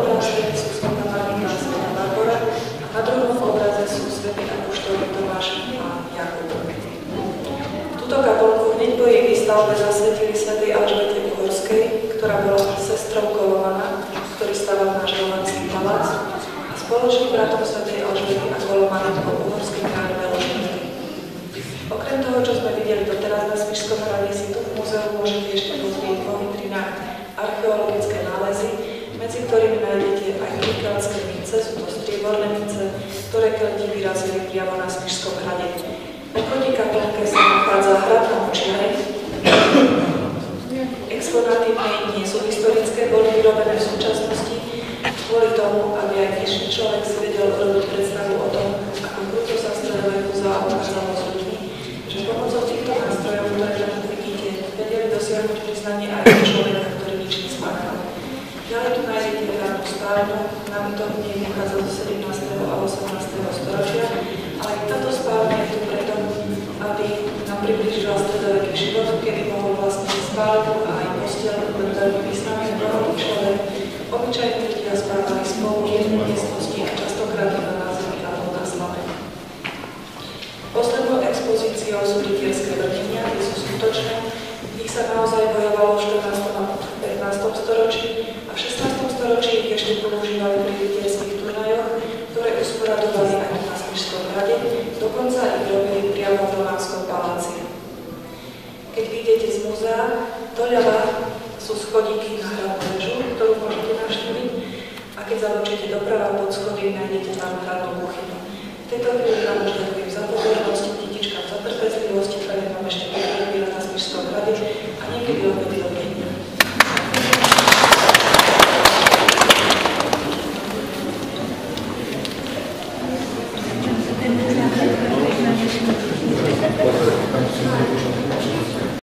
Svätý sú Svätá Martina a Svätá Barbora a na druhom obraze sú svätí apoštoli Tomáš a Jakub. Túto kaplnku hneď po jej výstavbe zasvetili svätej Alžbete Uhorskej, ktorá bola sestrou Kolomana, ktorý staval náš romanský palác, a spoločným bratom svätej Alžbety a Kolomana bol uhorský kráľ Miloš. Okrem toho, čo sme videli doteraz na Spišskom hrade, si tu v múzeu môžete ešte pozrieť vo vitrinách archeologické nálezy, medzi ktorými nájdete aj unikátske mince, sú to strieborné mince, ktoré Kelti vyrazili priamo na Spišskom hrade. Oproti kaplnke sa nachádza hrad na Močiare. Exponáty v nej nie sú historické, boli vyrobené v súčasnosti kvôli tomu, aby aj dnešný človek si vedel urobiť predstavu o tom, ako kruto sa v stredoveku zaobchádzalo s ľuďmi, že pomocou týchto nástrojov, ktoré tam vidíte, vedeli dosiahnuť priznanie aj človeka, ktorý nič nespáchal. Ďalej tu nájdete hradnú spálňu, nábytok v nej pochádza zo 17. a 18. storočia, ale táto spálňa je tu preto, aby nám priblížila stredoveký život, kedy mohol vlastniť spálňu a aj posteľ, len veľmi významný bohatý človek. Obyčajní ľudia spávali spolu v jednej miestnosti a častokrát na názemí alebo na slame. Poslednou expozíciou sú rytierské vrtenia, tie sú skutočné. Ich sa naozaj bojovalo v 14. a 15. storočí a v 16. storočí ich ešte používali pri rytierských turnajoch, ktoré usporadovali aj na Spišskom hrade, dokonca ich robili priamo v Románskom paláci. Keď vyjdete z múzea, doľava sú schodíky na hradnú väžu, ktorú môžete navštíviť, a keď zabočíte doprava pod schody, nájdete tam hradnú kuchyňu. V tejto chvíli vám už ďakujem za pozornosť, detička za trpezlivosť, ktoré vám ešte prekvapila na Spišskom hrade a niekedy opäť dovidenia. Thank you.